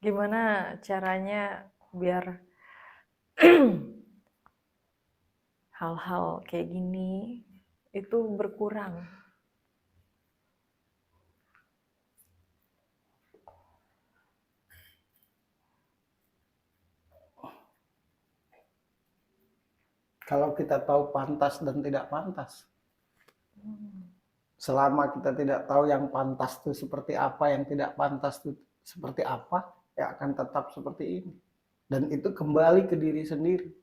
Gimana caranya biar hal-hal kayak gini itu berkurang? Kalau kita tahu pantas dan tidak pantas. Selama kita tidak tahu yang pantas itu seperti apa, yang tidak pantas itu seperti apa, ya akan tetap seperti ini. Dan itu kembali ke diri sendiri.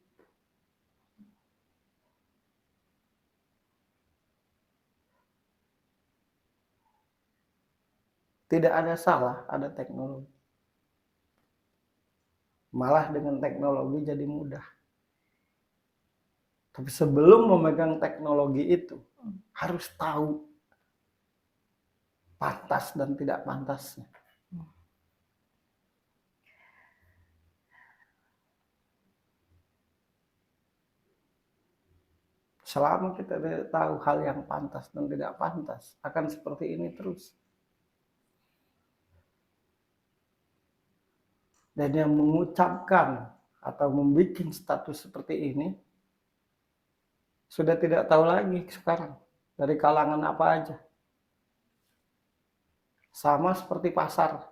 Tidak ada salah, ada teknologi. Malah dengan teknologi jadi mudah. Tapi sebelum memegang teknologi itu, harus tahu pantas dan tidak pantasnya. Selama kita tidak tahu hal yang pantas dan tidak pantas, akan seperti ini terus. Dan yang mengucapkan atau membuat status seperti ini, sudah tidak tahu lagi sekarang dari kalangan apa aja. Sama seperti pasar.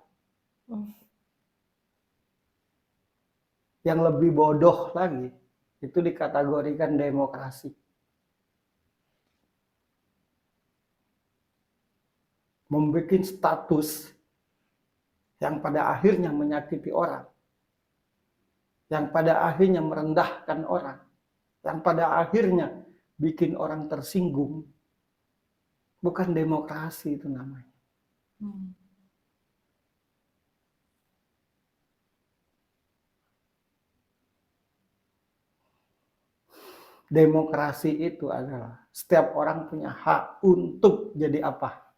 Yang lebih bodoh lagi, itu dikategorikan demokrasi. Membuat status yang pada akhirnya menyakiti orang, yang pada akhirnya merendahkan orang, yang pada akhirnya bikin orang tersinggung, bukan demokrasi itu namanya. Demokrasi itu adalah setiap orang punya hak untuk jadi apa?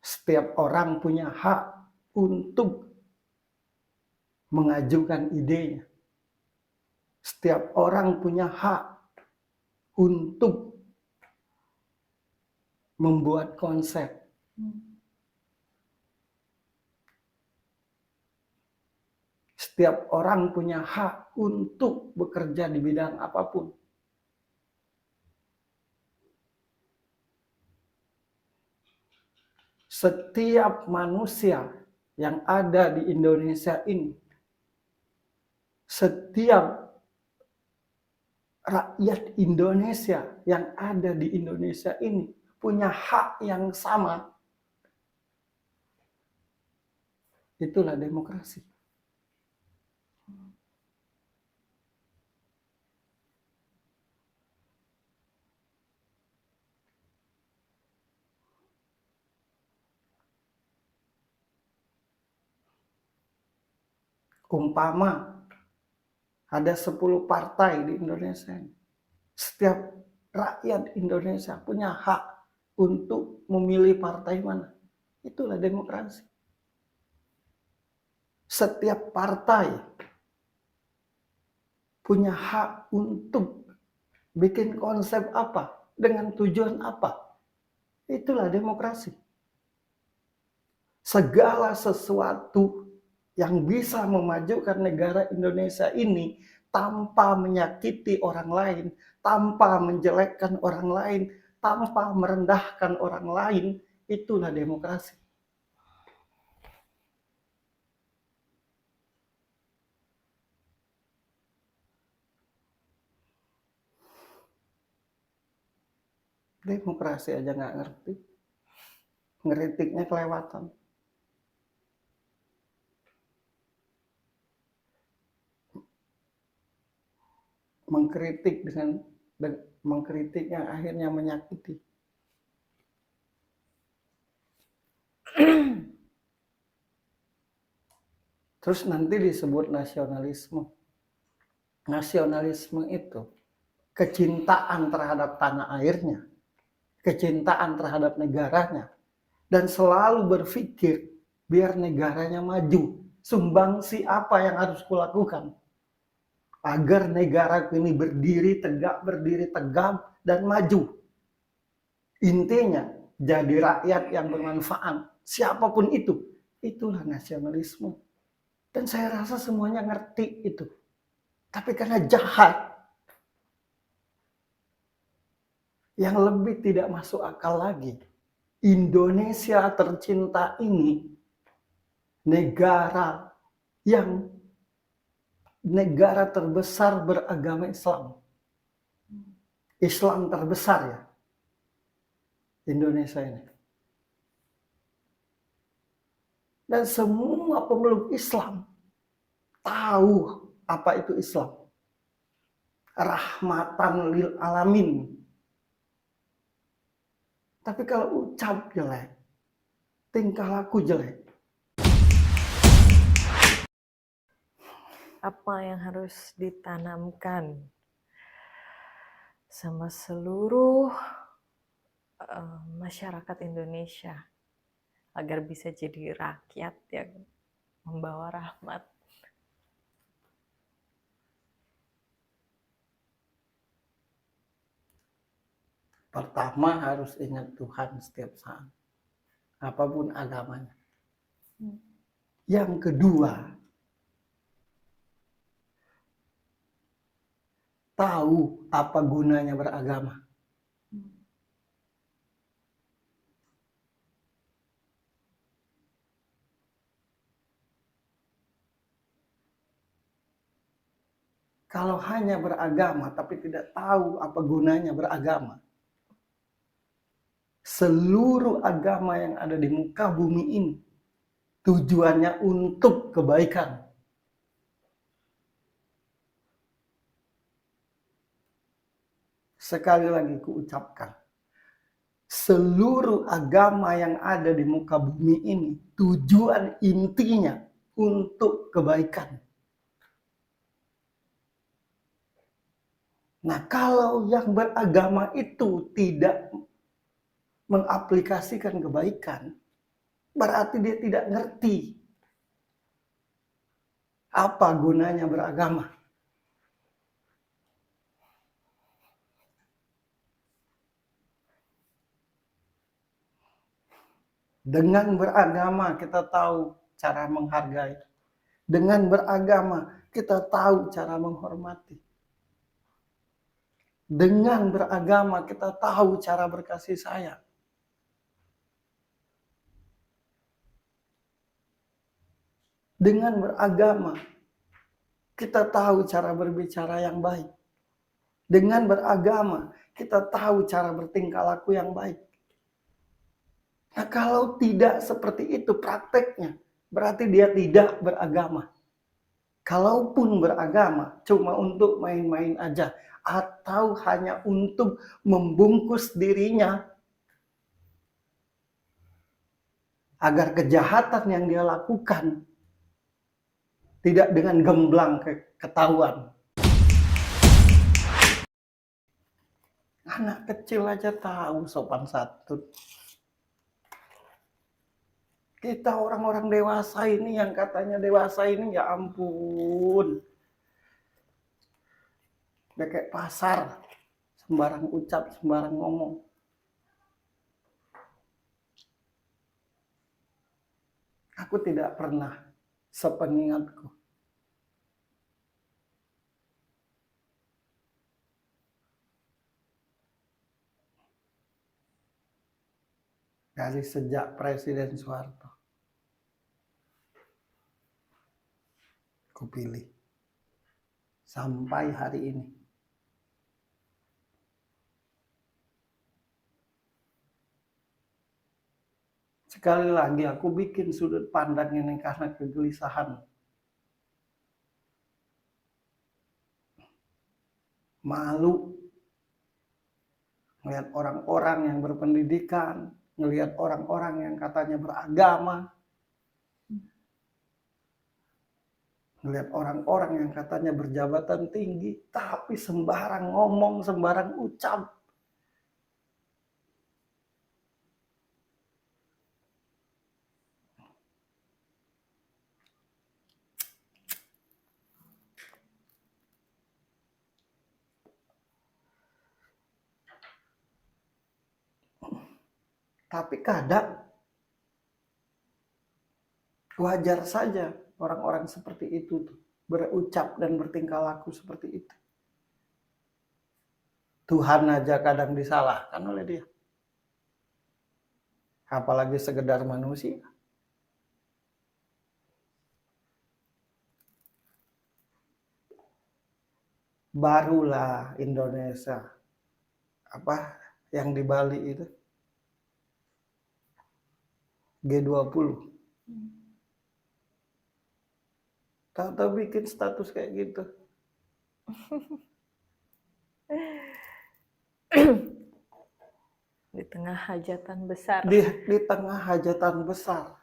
Setiap orang punya hak untuk mengajukan idenya. Setiap orang punya hak untuk membuat konsep. Setiap orang punya hak untuk bekerja di bidang apapun. Setiap manusia yang ada di Indonesia ini, setiap rakyat Indonesia yang ada di Indonesia ini punya hak yang sama. Itulah demokrasi. Umpama ada 10 partai di Indonesia. Setiap rakyat Indonesia punya hak untuk memilih partai mana. Itulah demokrasi. Setiap partai punya hak untuk bikin konsep apa, dengan tujuan apa. Itulah demokrasi. Segala sesuatu yang bisa memajukan negara Indonesia ini tanpa menyakiti orang lain, tanpa menjelekkan orang lain, tanpa merendahkan orang lain, itulah demokrasi. Demokrasi aja nggak ngerti, ngeritiknya kelewatan. Mengkritik dengan mengkritik yang akhirnya menyakiti. Terus nanti disebut nasionalisme. Nasionalisme itu kecintaan terhadap tanah airnya, kecintaan terhadap negaranya, dan selalu berpikir biar negaranya maju. Sumbangsi apa yang harus kulakukan agar negara ini berdiri tegak, dan maju. Intinya, jadi rakyat yang bermanfaat, siapapun itu. Itulah nasionalisme. Dan saya rasa semuanya ngerti itu. Tapi karena jahat, yang lebih tidak masuk akal lagi, Indonesia tercinta ini negara terbesar beragama Islam. Islam terbesar ya, Indonesia ini. Dan semua pemeluk Islam tahu apa itu Islam. Rahmatan lil alamin. Tapi kalau ucap jelek, tingkah laku jelek, Apa yang harus ditanamkan sama seluruh masyarakat Indonesia agar bisa jadi rakyat yang membawa rahmat? pertama harus ingat Tuhan setiap saat. Apapun agamanya. Yang kedua, tahu apa gunanya beragama. Kalau hanya beragama tapi tidak tahu apa gunanya beragama, seluruh agama yang ada di muka bumi ini tujuannya untuk kebaikan. Sekali lagi kuucapkan, seluruh agama yang ada di muka bumi ini tujuan intinya untuk kebaikan. Nah, kalau yang beragama itu tidak mengaplikasikan kebaikan, berarti dia tidak ngerti apa gunanya beragama. Dengan beragama kita tahu cara menghargai. Dengan beragama kita tahu cara menghormati. Dengan beragama kita tahu cara berkasih sayang. Dengan beragama kita tahu cara berbicara yang baik. Dengan beragama kita tahu cara bertingkah laku yang baik. Nah, kalau tidak seperti itu prakteknya, berarti dia tidak beragama. Kalaupun beragama cuma untuk main-main aja atau hanya untuk membungkus dirinya agar kejahatan yang dia lakukan tidak dengan gemblang ketahuan. Anak kecil aja tahu sopan santun. Kita orang-orang dewasa ini yang katanya dewasa ini ya ampun. Udah kayak pasar, sembarang ucap, sembarang ngomong. Aku tidak pernah sepengingatku dari sejak Presiden Soeharto kupilih sampai hari ini. Sekali lagi aku bikin sudut pandang ini karena kegelisahan. Malu melihat orang-orang yang berpendidikan, melihat orang-orang yang katanya beragama, melihat orang-orang yang katanya berjabatan tinggi, tapi sembarang ngomong, sembarang ucap. Tapi kadang Wajar saja orang-orang seperti itu tuh berucap dan bertingkah laku seperti itu. Tuhan aja kadang disalahkan oleh dia. Apalagi sekedar manusia. Barulah Indonesia yang di Bali itu G20. Tahu-tahu bikin status kayak gitu. Di tengah hajatan besar. Di tengah hajatan besar.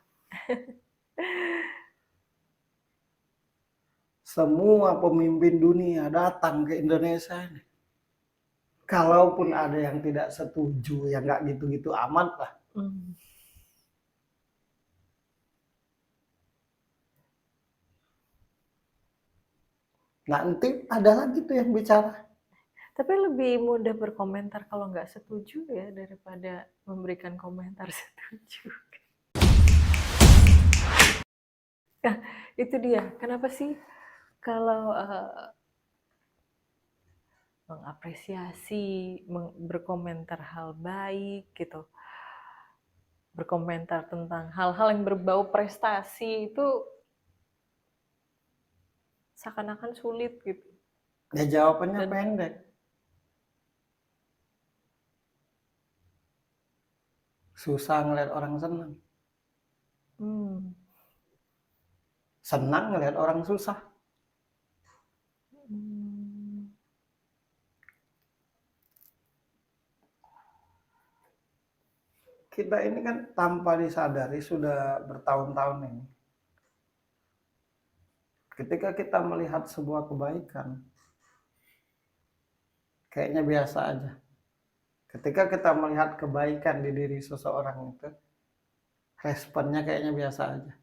Semua pemimpin dunia datang ke Indonesia ini. Kalaupun ada yang tidak setuju, ya nggak gitu-gitu amat lah. Nanti ada lagi tuh yang bicara. Tapi lebih mudah berkomentar kalau nggak setuju ya daripada memberikan komentar setuju. Nah, itu dia. Kenapa sih kalau mengapresiasi, berkomentar hal baik gitu, berkomentar tentang hal-hal yang berbau prestasi itu seakan-akan sulit gitu. Ya jawabannya pendek. Susah ngeliat orang senang. Senang ngeliat orang susah. Kita ini kan tanpa disadari sudah bertahun-tahun ini. Ketika kita melihat sebuah kebaikan, kayaknya biasa aja. Ketika kita melihat kebaikan di diri seseorang itu, responnya kayaknya biasa aja.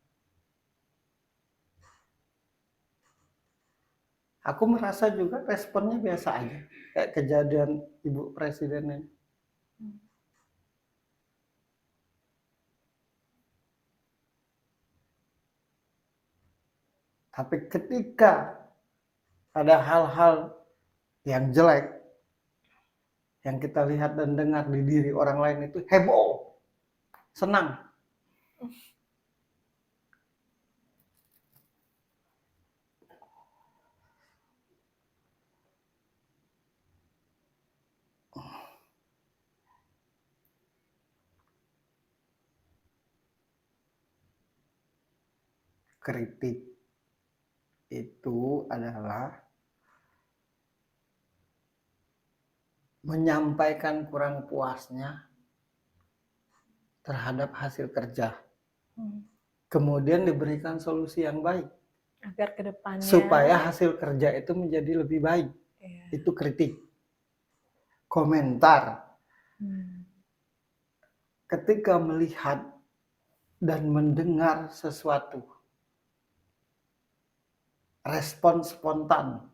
Aku merasa juga responnya biasa aja. Kayak kejadian Ibu Presiden ini. Tapi ketika ada hal-hal yang jelek, yang kita lihat dan dengar di diri orang lain itu heboh, senang. Kritik itu adalah menyampaikan kurang puasnya terhadap hasil kerja. Kemudian diberikan solusi yang baik. Agar kedepannya supaya hasil kerja itu menjadi lebih baik. Itu kritik. Komentar. Ketika melihat dan mendengar sesuatu, respon spontan,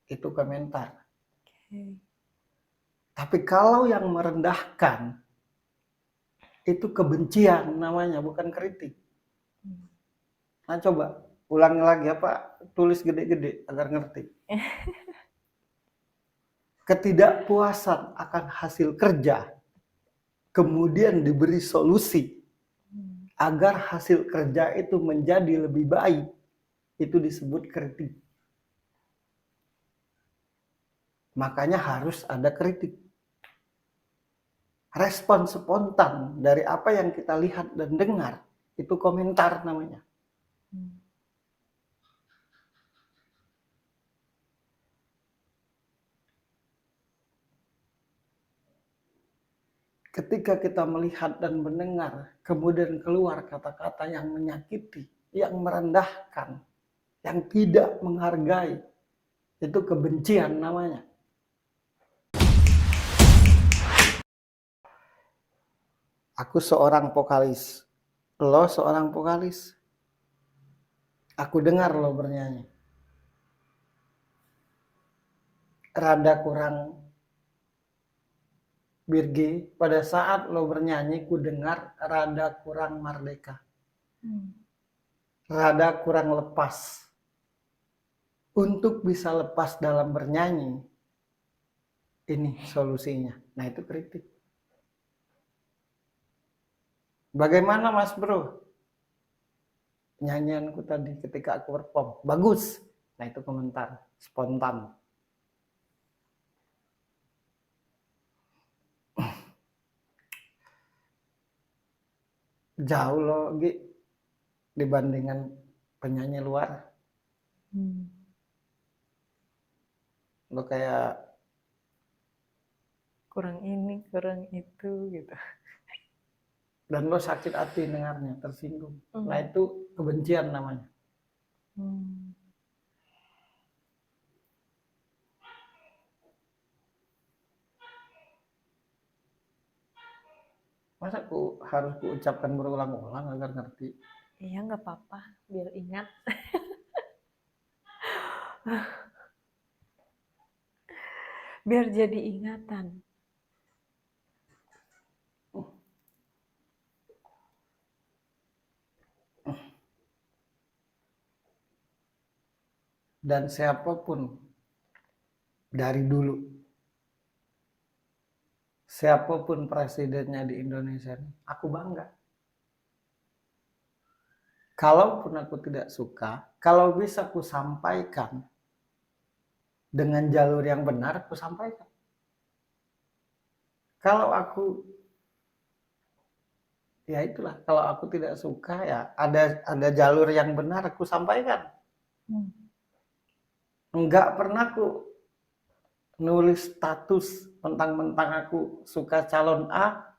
itu komentar. Tapi kalau yang merendahkan, itu kebencian namanya, bukan kritik. Nah coba, ulangi lagi tulis gede-gede agar ngerti. Ketidakpuasan akan hasil kerja, kemudian diberi solusi agar hasil kerja itu menjadi lebih baik, itu disebut kritik. Makanya harus ada kritik. Respon spontan dari apa yang kita lihat dan dengar, itu komentar namanya. Ketika kita melihat dan mendengar, kemudian keluar kata-kata yang menyakiti, yang merendahkan, yang tidak menghargai, itu kebencian namanya. Aku seorang vokalis, lo seorang vokalis. Aku dengar lo bernyanyi. Rada kurang Birgi, pada saat lo bernyanyi, ku dengar rada kurang merdeka. rada kurang lepas. Untuk bisa lepas dalam bernyanyi, ini solusinya. Nah, itu kritik. Bagaimana Mas Bro? Nyanyianku tadi ketika aku perform, bagus. Nah, itu komentar spontan. Jauh loh, Gi, dibandingkan penyanyi luar. Lo kayak Kurang ini, kurang itu gitu. dan lo sakit hati dengarnya, tersinggung. Nah, itu kebencian namanya. Masa harus kuucapkan berulang-ulang agar ngerti? Iya, nggak apa-apa, biar ingat. Biar jadi ingatan. Dan siapapun dari dulu, siapapun presidennya di Indonesia, aku bangga. Kalaupun aku tidak suka, kalau bisa aku sampaikan dengan jalur yang benar, aku sampaikan. Kalau aku, ya itulah, kalau aku tidak suka, ya ada jalur yang benar, aku sampaikan. Enggak pernah aku nulis status mentang-mentang aku suka calon A,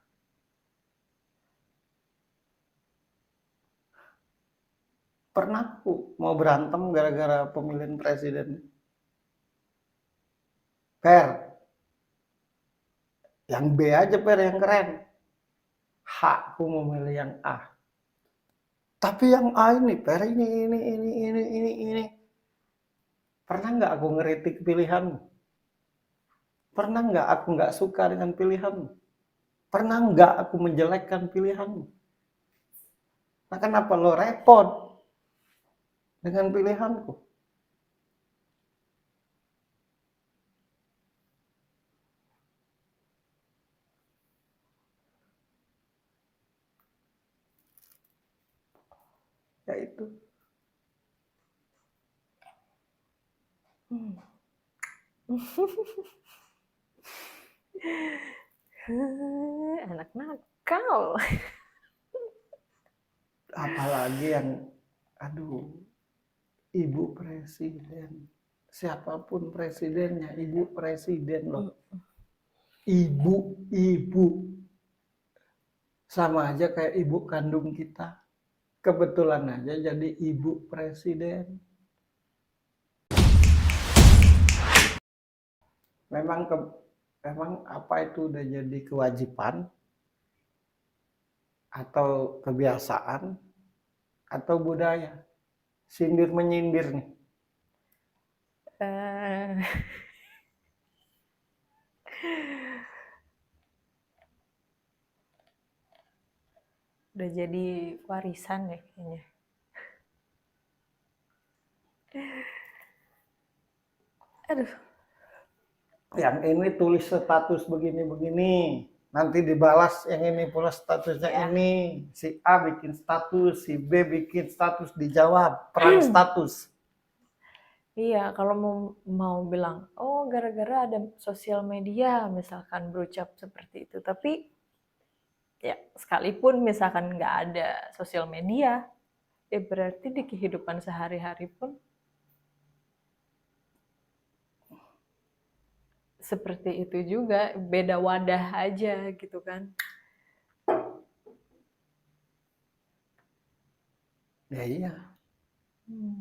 pernah aku mau berantem gara-gara pemilihan presiden. Per, yang B aja per yang keren. Hakku memilih yang A. Tapi yang A ini per ini. Pernah nggak aku ngeritik pilihanmu? Pernah nggak aku nggak suka dengan pilihanmu? Pernah nggak aku menjelekkan pilihanmu? Nah, kenapa lo repot dengan pilihanku? Ya itu. Anak nakal. Apalagi yang, aduh, ibu presiden. Siapapun presidennya, ibu presiden loh. Ibu. Sama aja kayak ibu kandung kita. Kebetulan aja jadi ibu presiden. Memang apa itu udah jadi kewajiban atau kebiasaan atau budaya? Sindir menyindir nih. Udah jadi warisan ya kayaknya. Aduh. Yang ini tulis status begini-begini. Nanti dibalas yang ini pula statusnya ini. Si A bikin status, si B bikin status, dijawab. Perang status. Iya, kalau mau bilang, oh gara-gara ada sosial media, misalkan berucap seperti itu. Tapi ya sekalipun misalkan nggak ada sosial media, ya berarti di kehidupan sehari-hari pun seperti itu juga, beda wadah aja gitu kan. Ya iya.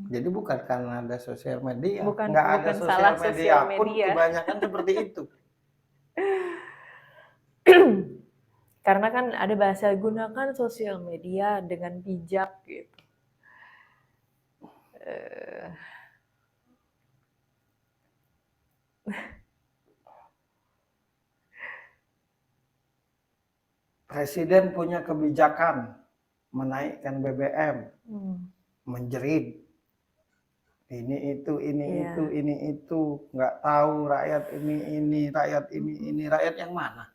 Jadi bukan karena ada sosial media, Bukan nggak ada sosial media pun kebanyakan seperti itu. Karena kan ada bahasa gunakan sosial media dengan bijak gitu. Presiden punya kebijakan menaikkan BBM, menjerit. Ini Iya. itu, nggak tahu rakyat ini, rakyat ini, rakyat yang mana?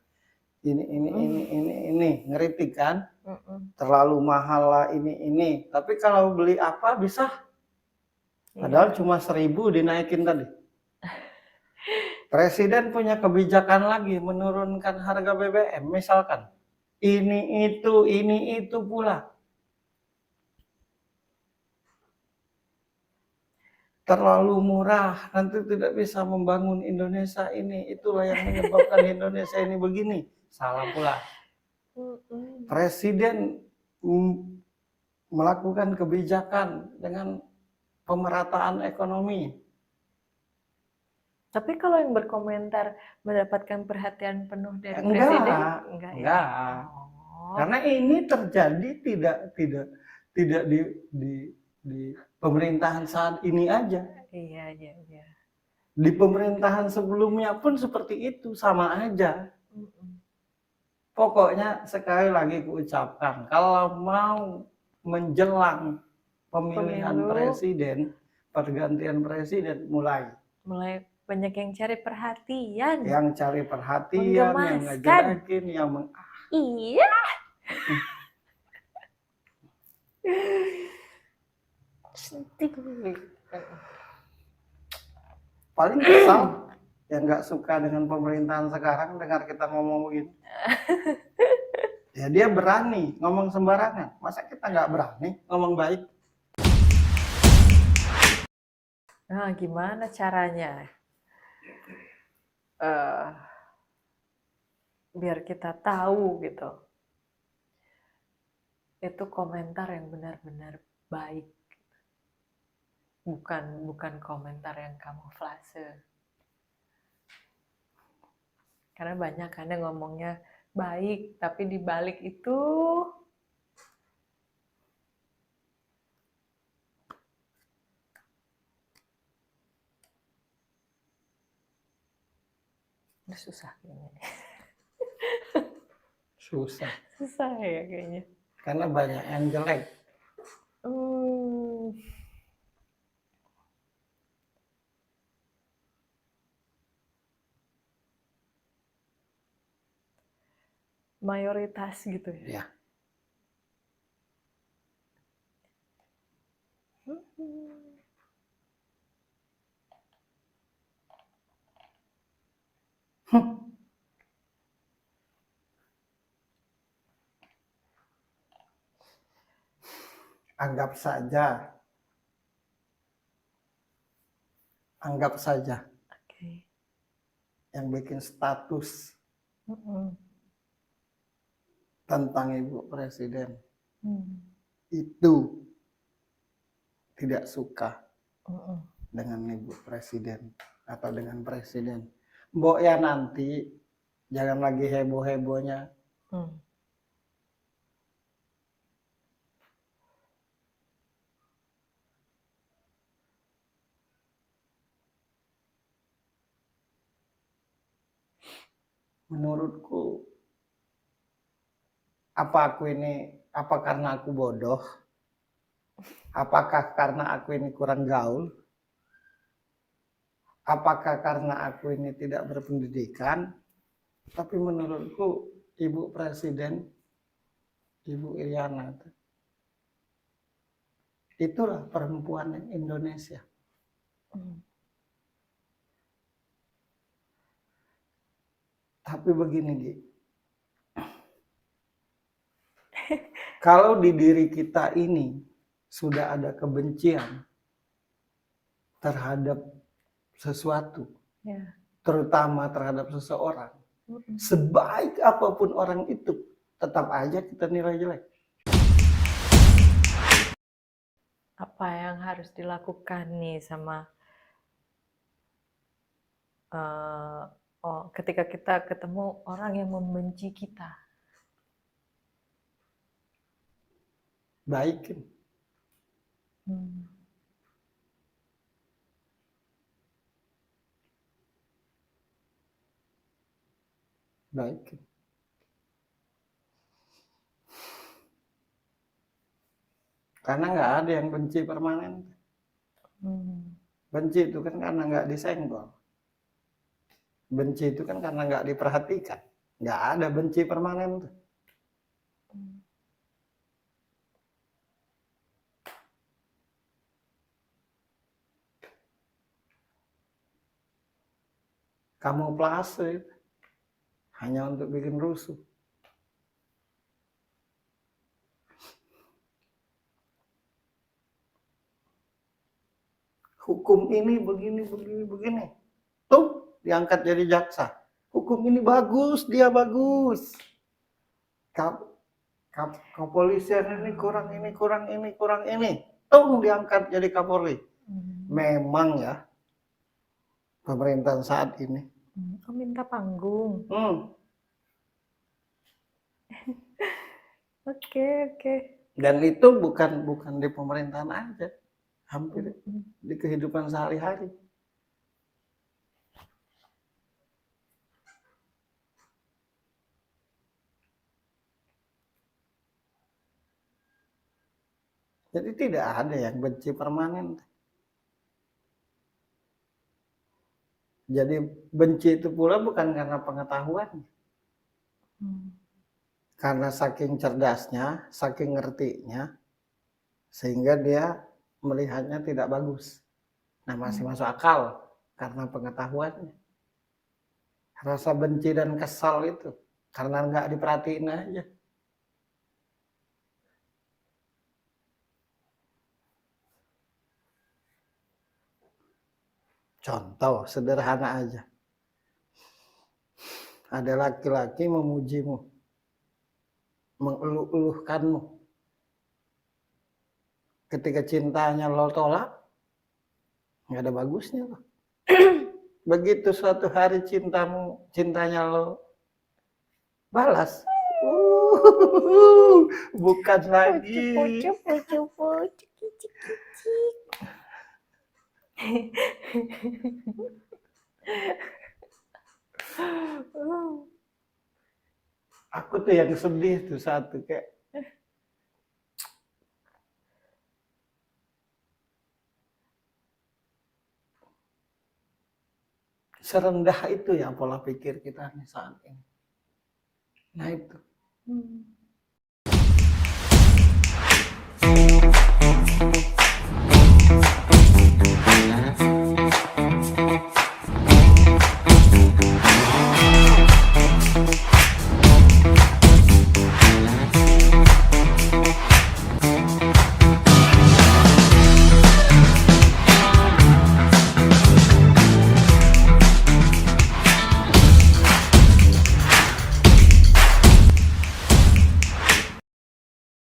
Ini, ngeritik kan? Terlalu mahal lah ini. Tapi kalau beli apa bisa? Padahal Iya. cuma 1.000 dinaikin tadi. Presiden punya kebijakan lagi menurunkan harga BBM misalkan. Ini itu pula. Terlalu murah, nanti tidak bisa membangun Indonesia ini. Itulah yang menyebabkan Indonesia ini begini. Salah pula. Presiden melakukan kebijakan dengan pemerataan ekonomi. Tapi kalau yang berkomentar mendapatkan perhatian penuh dari presiden, enggak ya? Oh. Karena ini terjadi tidak di pemerintahan saat ini aja. Iya. Di pemerintahan sebelumnya pun seperti itu, sama aja. Pokoknya sekali lagi kuucapkan, kalau mau menjelang pemilihan presiden, pergantian presiden mulai banyak yang cari perhatian. Yang cari perhatian, yang ngejelekin, yang iya. Paling kesal yang nggak suka dengan pemerintahan sekarang dengar kita ngomong begini. Ya dia berani ngomong sembarangan. Masa kita nggak berani ngomong baik? Nah, gimana caranya? Biar kita tahu gitu. Itu komentar yang benar-benar baik. Bukan komentar yang kamuflase. Karena banyak kan yang ngomongnya baik, tapi di balik itu susah kayaknya. Susah ya kayaknya. Karena banyak yang jelek. Mayoritas gitu ya. Anggap saja yang bikin status tentang Ibu Presiden itu tidak suka dengan Ibu Presiden atau dengan Presiden. Mbok ya nanti jangan lagi heboh-hebohnya. Menurutku, apa karena aku bodoh? Apakah karena aku ini kurang gaul? Apakah karena aku ini tidak berpendidikan? Tapi menurutku Ibu Presiden, Ibu Iriana, itulah perempuan Indonesia. Tapi begini, Gi. Kalau di diri kita ini sudah ada kebencian terhadap sesuatu, terutama terhadap seseorang, sebaik apapun orang itu, tetap aja kita nilai jelek. Apa yang harus dilakukan nih sama ketika kita ketemu orang yang membenci kita? Baikin. Baikin. Karena nggak ada yang benci permanen. Hmm. Benci itu kan karena nggak disenggol. Benci itu kan karena nggak diperhatikan. Nggak ada benci permanen tuh. Kamuflase itu hanya untuk bikin rusuh. Hukum ini begini. Tuh diangkat jadi jaksa. Hukum ini bagus, dia bagus. Kepolisian ini kurang ini. Tuh diangkat jadi Kapolri. Memang ya pemerintahan saat ini. Oh, minta panggung. Oke. Dan itu bukan di pemerintahan aja, hampir di kehidupan sehari-hari. Jadi tidak ada yang benci permanen. Jadi benci itu pula bukan karena pengetahuan. Karena saking cerdasnya, saking ngertinya, sehingga dia melihatnya tidak bagus. Nah, masih masuk akal karena pengetahuannya. Rasa benci dan kesal itu karena nggak diperhatiin aja. Contoh sederhana aja. Ada laki-laki memujimu, mengeluh-eluhkanmu. Ketika cintanya lo tolak, nggak ada bagusnya loh. Begitu suatu hari cintanya lo balas, bukan lagi. Pucuk. Aku tuh yang sedih tuh satu kayak serendah itu ya pola pikir kita nih saat ini. Nah itu.